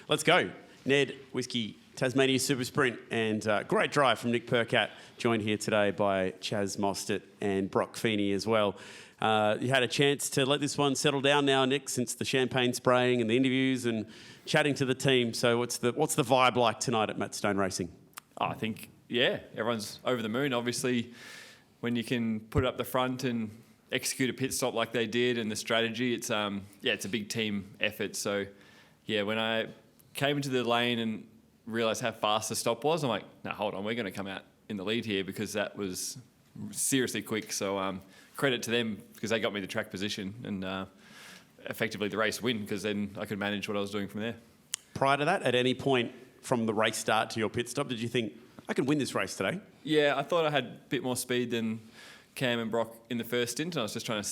Let's go. NED, Whisky, Tasmania SuperSprint, and great drive from Nick Percat, joined here today by Chaz Mostert and Brock Feeney as well. You had a chance to let this one settle down now, Nick, since the champagne spraying and the interviews and chatting to the team. So what's the vibe like tonight at Maidstone Racing? I think, everyone's over the moon. Obviously, when you can put it up the front and execute a pit stop like they did and the strategy, it's a big team effort. So, when I came into the lane and realised how fast the stop was, I'm like, no, hold on, we're going to come out in the lead here because that was seriously quick. So credit to them because they got me the track position and effectively the race win because then I could manage what I was doing from there. Prior to that, at any point from the race start to your pit stop, did you think, I can win this race today? Yeah, I thought I had a bit more speed than Cam and Brock in the first stint, and I was just trying to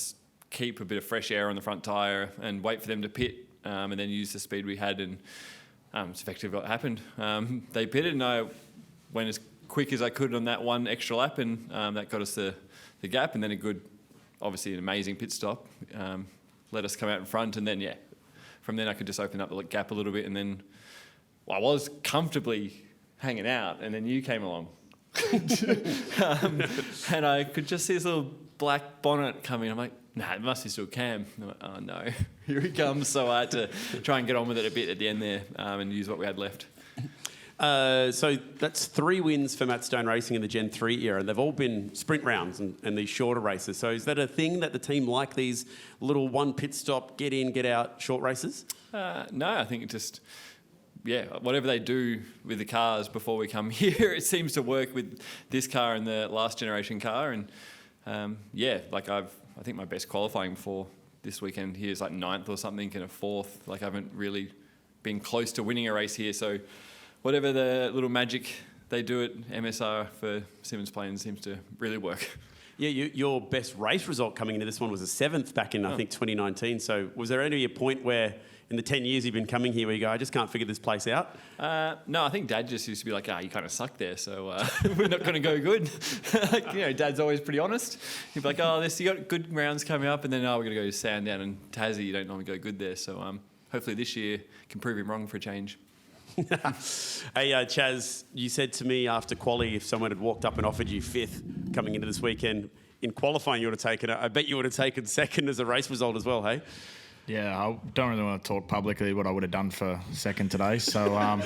keep a bit of fresh air on the front tyre and wait for them to pit and then use the speed we had, and it's effectively what happened. They pitted and I went as quick as I could on that one extra lap, and that got us the gap, and then obviously an amazing pit stop, let us come out in front, and then from then I could just open up the gap a little bit, and then I was comfortably hanging out, and then you came along. And I could just see this little black bonnet coming. I'm like, nah, it must be still Cam. I'm like, oh no, here he comes. So I had to try and get on with it a bit at the end there and use what we had left. So that's 3 wins for Maidstone Racing in the Gen 3 era, and they've all been sprint rounds and these shorter races. So is that a thing that the team like, these little one pit stop, get in, get out short races? No, I think it just... whatever they do with the cars before we come here, it seems to work with this car and the last generation car. And I think my best qualifying for this weekend here is like 9th or something and a 4th. Like I haven't really been close to winning a race here. So whatever the little magic they do at MSR for Simmons Plains seems to really work. Yeah, your best race result coming into this one was a 7th back in, I think, 2019. So was there any point where, in the 10 years you've been coming here, where you go, I just can't figure this place out? No, I think Dad just used to be like, you kind of suck there, so we're not going to go good. Dad's always pretty honest. He'd be like, you got good rounds coming up, and then, we're going to go to Sandown and Tassie, you don't normally go good there. So hopefully this year can prove him wrong for a change. Hey, Chaz, you said to me after quali, if someone had walked up and offered you 5th coming into this weekend, in qualifying you would have taken it. I bet you would have taken 2nd as a race result as well, hey? Yeah, I don't really want to talk publicly what I would have done for 2nd today. So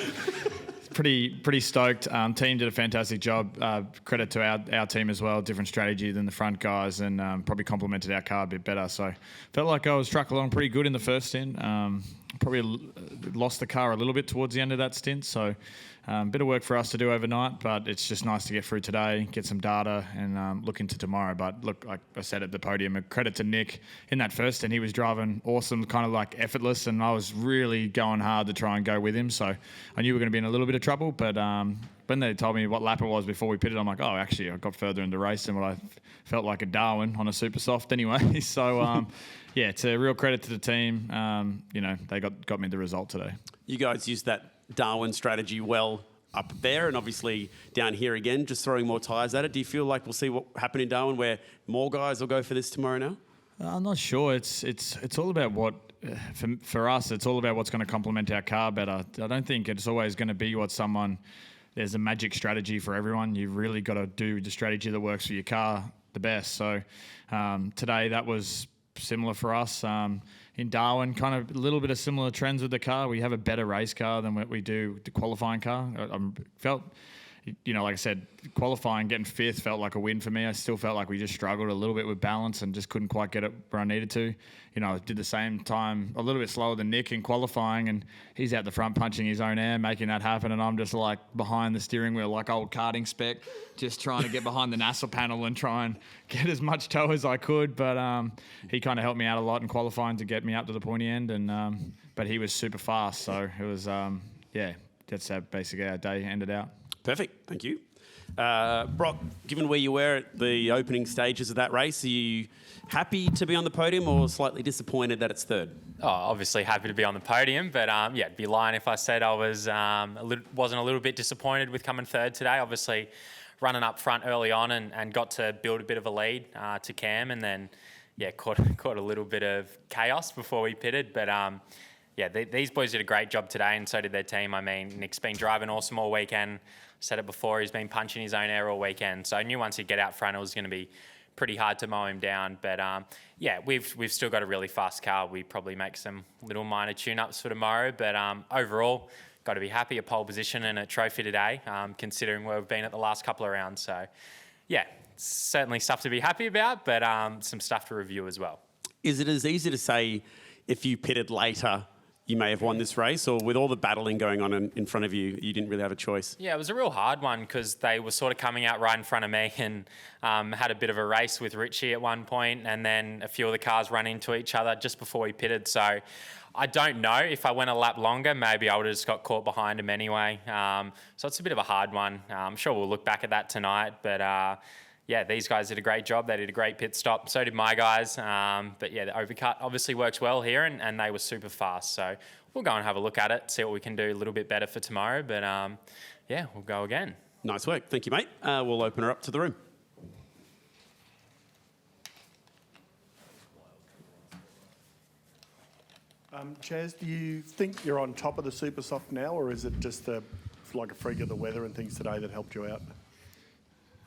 pretty stoked. Team did a fantastic job. Credit to our team as well. Different strategy than the front guys, and probably complemented our car a bit better. So felt like I was struck along pretty good in the first stint. Probably lost the car a little bit towards the end of that stint. So bit of work for us to do overnight, but it's just nice to get through today, get some data, and look into tomorrow. But look, like I said at the podium, a credit to Nick in that first stint. He was driving awesome, kind of like effortless, and I was really going hard to try and go with him. So I knew we were going to be in a little bit of trouble, but when they told me what lap it was before we pitted, I'm like, actually, I got further in the race than what I felt like a Darwin on a super soft anyway. So, it's a real credit to the team. They got me the result today. You guys used that Darwin strategy well up there and obviously down here again, just throwing more tyres at it. Do you feel like we'll see what happened in Darwin where more guys will go for this tomorrow now? I'm not sure. It's all about what, for us, it's all about what's going to complement our car better. I don't think it's always going to be there's a magic strategy for everyone. You've really got to do the strategy that works for your car the best. So today that was similar for us. In Darwin, kind of a little bit of similar trends with the car. We have a better race car than what we do the qualifying car. Felt, like I said, qualifying, getting 5th felt like a win for me. I still felt like we just struggled a little bit with balance and just couldn't quite get it where I needed to. I did the same time, a little bit slower than Nick in qualifying, and he's out the front punching his own air, making that happen, and I'm just like behind the steering wheel like old karting spec, just trying to get behind the NASA panel and try and get as much tow as I could. But he kind of helped me out a lot in qualifying to get me up to the pointy end, and but he was super fast, so it was, that's how basically our day ended out. Perfect, thank you. Brock, given where you were at the opening stages of that race, are you happy to be on the podium or slightly disappointed that it's 3rd? Obviously happy to be on the podium, but it'd be lying if I said I wasn't a little bit disappointed with coming 3rd today. Obviously running up front early on and got to build a bit of a lead to Cam, and then caught a little bit of chaos before we pitted, but yeah, these boys did a great job today, and so did their team. I mean, Nick's been driving awesome all weekend. Said it before, he's been punching his own air all weekend. So I knew once he'd get out front, it was going to be pretty hard to mow him down. But yeah, we've still got a really fast car. We probably make some little minor tune-ups for tomorrow. But overall, got to be happy, a pole position and a trophy today, considering where we've been at the last couple of rounds. So yeah, certainly stuff to be happy about, but some stuff to review as well. Is it as easy to say if you pitted later, you may have won this race, or with all the battling going on in front of you, you didn't really have a choice? Yeah, it was a real hard one because they were sort of coming out right in front of me and had a bit of a race with Richie at one point, and then a few of the cars ran into each other just before we pitted. So I don't know if I went a lap longer, maybe I would have just got caught behind him anyway. So it's a bit of a hard one. I'm sure we'll look back at that tonight, but yeah, these guys did a great job. They did a great pit stop. So did my guys. But yeah, the overcut obviously works well here, and they were super fast. So we'll go and have a look at it, see what we can do a little bit better for tomorrow. But yeah, we'll go again. Nice work. Thank you, mate. We'll open her up to the room. Chaz, do you think you're on top of the super soft now, or is it just like a freak of the weather and things today that helped you out?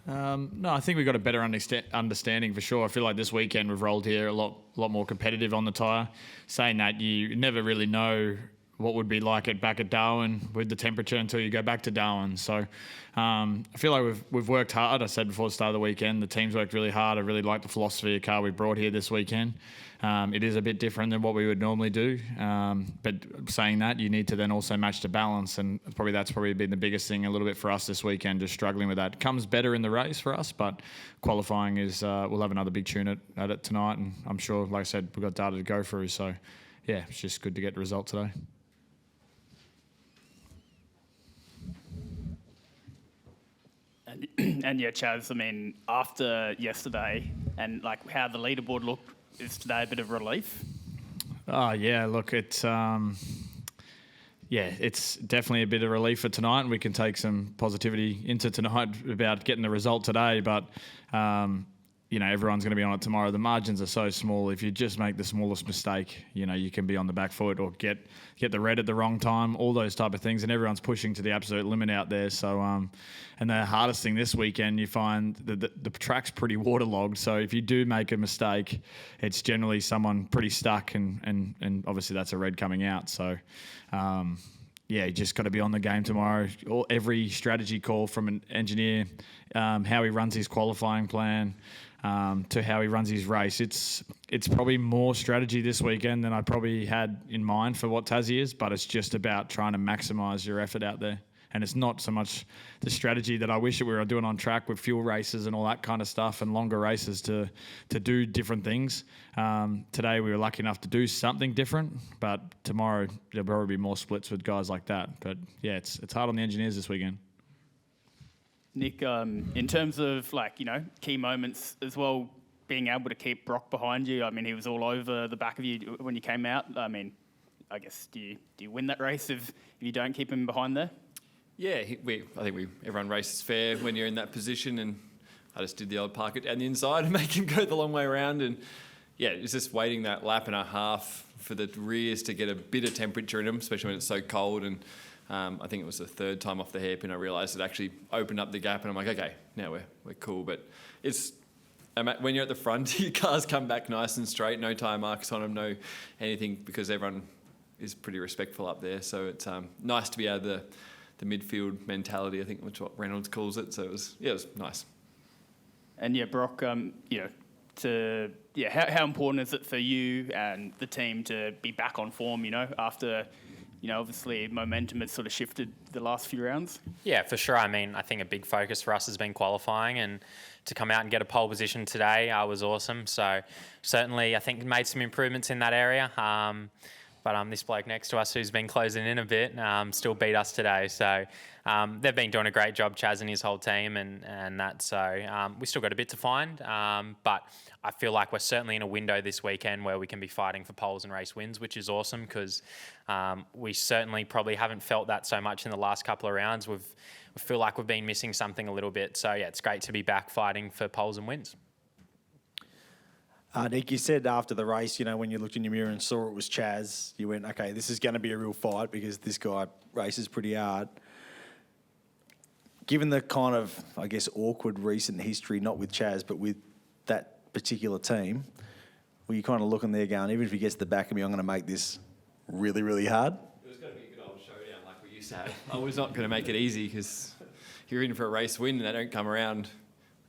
No, I think we've got a better understanding for sure. I feel like this weekend we've rolled here a lot more competitive on the tyre. Saying that, you never really know what would be like back at Darwin with the temperature until you go back to Darwin. So I feel like we've worked hard. I said before the start of the weekend, the team's worked really hard. I really like the philosophy of car we brought here this weekend. It is a bit different than what we would normally do. But saying that, you need to then also match the balance. And that's probably been the biggest thing a little bit for us this weekend, just struggling with that. It comes better in the race for us, but qualifying is, we'll have another big tune at it tonight. And I'm sure, like I said, we've got data to go through. So yeah, it's just good to get the result today. And yeah, Chaz, I mean, after yesterday and like how the leaderboard looked, is today a bit of relief? Oh yeah, look, it's it's definitely a bit of relief for tonight, and we can take some positivity into tonight about getting the result today. But everyone's going to be on it tomorrow. The margins are so small. If you just make the smallest mistake, you can be on the back foot or get the red at the wrong time, all those type of things. And everyone's pushing to the absolute limit out there. So, and the hardest thing this weekend, you find that the track's pretty waterlogged. So if you do make a mistake, it's generally someone pretty stuck, and obviously that's a red coming out. So, you just got to be on the game tomorrow. Every strategy call from an engineer, how he runs his qualifying plan, to how he runs his race. It's probably more strategy this weekend than I probably had in mind for what Tassie is, but it's just about trying to maximise your effort out there. And it's not so much the strategy that I wish that we were doing on track with fuel races and all that kind of stuff and longer races to do different things. Today we were lucky enough to do something different, but tomorrow there'll probably be more splits with guys like that. But yeah, it's hard on the engineers this weekend. Nick, in terms of key moments as well, being able to keep Brock behind you. I mean, he was all over the back of you when you came out. I mean, I guess do you win that race if you don't keep him behind there? Yeah, I think everyone races fair when you're in that position, and I just did the old park it down the inside and make him go the long way around. And yeah, it's just waiting that lap and a half for the rears to get a bit of temperature in them, especially when it's so cold. And I think it was the third time off the hairpin I realised it actually opened up the gap, and I'm like, okay, now we're cool. But it's when you're at the front, your cars come back nice and straight, no tyre marks on them, no anything, because everyone is pretty respectful up there. So it's nice to be out of the midfield mentality, I think, which is what Reynolds calls it. So it was nice. And yeah, Brock, how important is it for you and the team to be back on form, after, obviously momentum has sort of shifted the last few rounds? Yeah, for sure. I mean, I think a big focus for us has been qualifying, and to come out and get a pole position today was awesome. So certainly I think made some improvements in that area. But this bloke next to us who's been closing in a bit still beat us today. So they've been doing a great job, Chaz and his whole team, and that. So we still got a bit to find. But I feel like we're certainly in a window this weekend where we can be fighting for poles and race wins, which is awesome because we certainly probably haven't felt that so much in the last couple of rounds. We feel like we've been missing something a little bit. So yeah, it's great to be back fighting for poles and wins. Nick, you said after the race, when you looked in your mirror and saw it was Chaz, you went, okay, this is going to be a real fight because this guy races pretty hard. Given the kind of, I guess, awkward recent history, not with Chaz, but with that particular team, were you kind of looking there going, even if he gets the back of me, I'm going to make this really, really hard? It was going to be a good old showdown like we used to have. I was not going to make it easy because you're in for a race win and they don't come around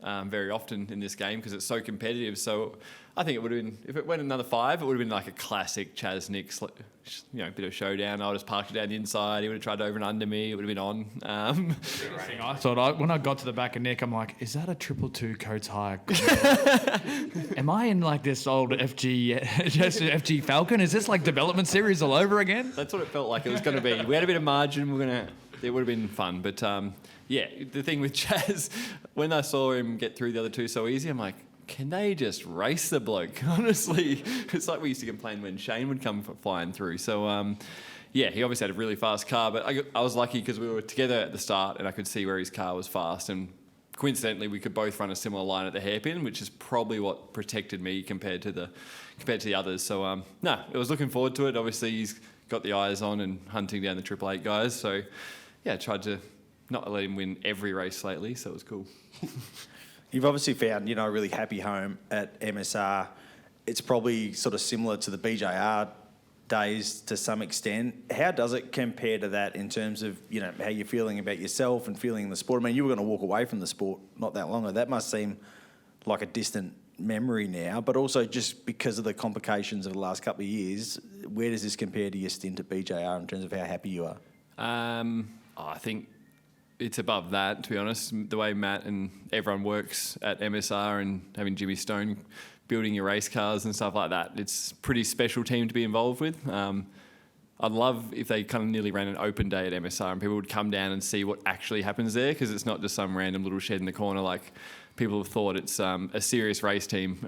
very often in this game because it's so competitive. So I think it would have been, if it went another 5, it would have been like a classic Chaz Nick, bit of showdown. I just parked it down the inside. He would have tried to over and under me. It would have been on. I thought when I got to the back of Nick, I'm like, is that a 222 Coates High? Am I in like this old FG Falcon? Is this like development series all over again? That's what it felt like it was going to be. We had a bit of margin. It would have been fun. But the thing with Chaz, when I saw him get through the other two so easy, I'm like, can they just race the bloke? Honestly, it's like we used to complain when Shane would come flying through. So, he obviously had a really fast car, but I was lucky because we were together at the start and I could see where his car was fast. And coincidentally, we could both run a similar line at the hairpin, which is probably what protected me compared to the others. So, I was looking forward to it. Obviously, he's got the eyes on and hunting down the 888 guys. So, I tried to not let him win every race lately, so it was cool. You've obviously found, a really happy home at MSR. It's probably sort of similar to the BJR days to some extent. How does it compare to that in terms of, how you're feeling about yourself and feeling the sport? I mean, you were going to walk away from the sport not that long ago. That must seem like a distant memory now, but also just because of the complications of the last couple of years, where does this compare to your stint at BJR in terms of how happy you are? I think it's above that, to be honest. The way Matt and everyone works at MSR and having Jimmy Stone building your race cars and stuff like that, it's a pretty special team to be involved with. I'd love if they kind of nearly ran an open day at MSR and people would come down and see what actually happens there, because it's not just some random little shed in the corner. Like, people have thought it's a serious race team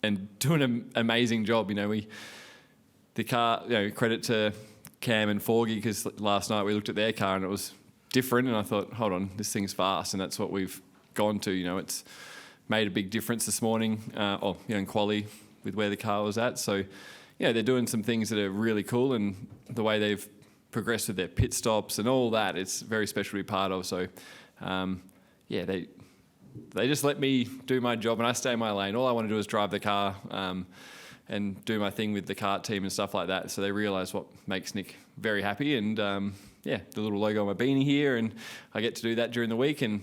and doing an amazing job. The car, credit to Cam and Forgy, because last night we looked at their car and it was different, and I thought, hold on, this thing's fast, and that's what we've gone to. It's made a big difference this morning, in quali with where the car was at. So, they're doing some things that are really cool, and the way they've progressed with their pit stops and all that, it's very special to be part of. So, they just let me do my job, and I stay in my lane. All I want to do is drive the car and do my thing with the kart team and stuff like that. So they realise what makes Nick very happy, and the little logo on my beanie here, and I get to do that during the week. And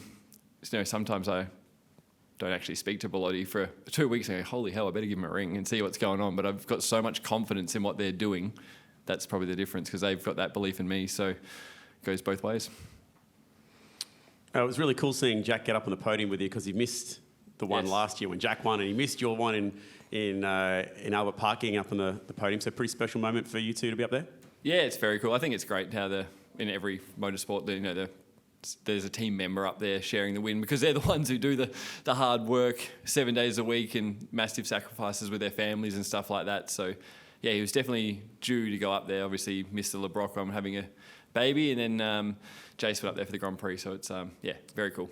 sometimes I don't actually speak to Bellotti for 2 weeks and go, holy hell, I better give him a ring and see what's going on. But I've got so much confidence in what they're doing. That's probably the difference, because they've got that belief in me. So it goes both ways. It was really cool seeing Jack get up on the podium with you, because he missed the one last year when Jack won, and he missed your one in Albert Park getting up on the podium. So pretty special moment for you two to be up there. Yeah, it's very cool. I think it's great how in every motorsport, there's a team member up there sharing the win, because they're the ones who do the hard work 7 days a week and massive sacrifices with their families and stuff like that. So, he was definitely due to go up there. Obviously, Mr. LeBrock, I'm having a baby, and then Jace went up there for the Grand Prix. So it's, very cool.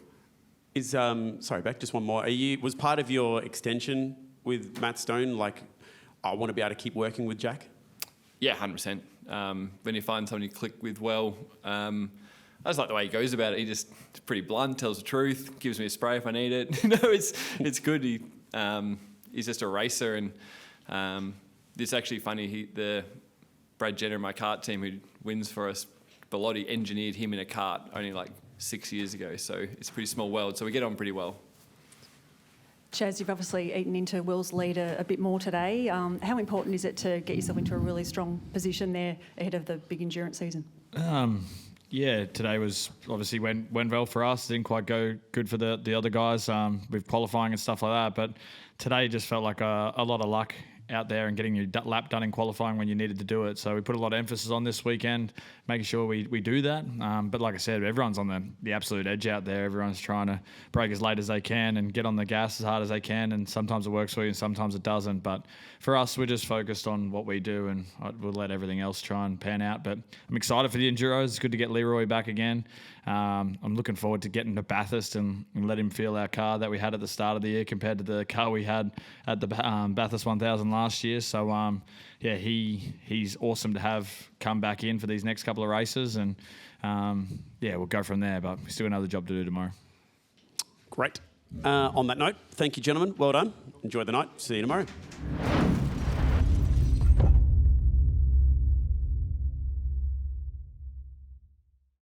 Sorry, Beck, just one more. Was part of your extension with Matt Stone, like, I want to be able to keep working with Jack? Yeah, 100%. When you find someone you click with well, I just like the way he goes about it. He's pretty blunt, tells the truth, gives me a spray if I need it. It's good. He's just a racer, and it's actually funny. Brad Jenner, my kart team, who wins for us, Bellotti engineered him in a kart only like 6 years ago. So it's a pretty small world. So we get on pretty well. Chaz, you've obviously eaten into Will's lead a bit more today. How important is it to get yourself into a really strong position there ahead of the big endurance season? Today was obviously went well for us. Didn't quite go good for the other guys with qualifying and stuff like that. But today just felt like a lot of luck out there and getting your lap done in qualifying when you needed to do it. So we put a lot of emphasis on this weekend, making sure we do that. But like I said, everyone's on the absolute edge out there. Everyone's trying to brake as late as they can and get on the gas as hard as they can. And sometimes it works for you and sometimes it doesn't. But for us, we're just focused on what we do, and we'll let everything else try and pan out. But I'm excited for the Enduros. It's good to get Leroy back again. I'm looking forward to getting to Bathurst and let him feel our car that we had at the start of the year compared to the car we had at the Bathurst 1000 last year. So, he's awesome to have come back in for these next couple of races. And, we'll go from there. But we still got another job to do tomorrow. Great. On that note, thank you, gentlemen. Well done. Enjoy the night. See you tomorrow.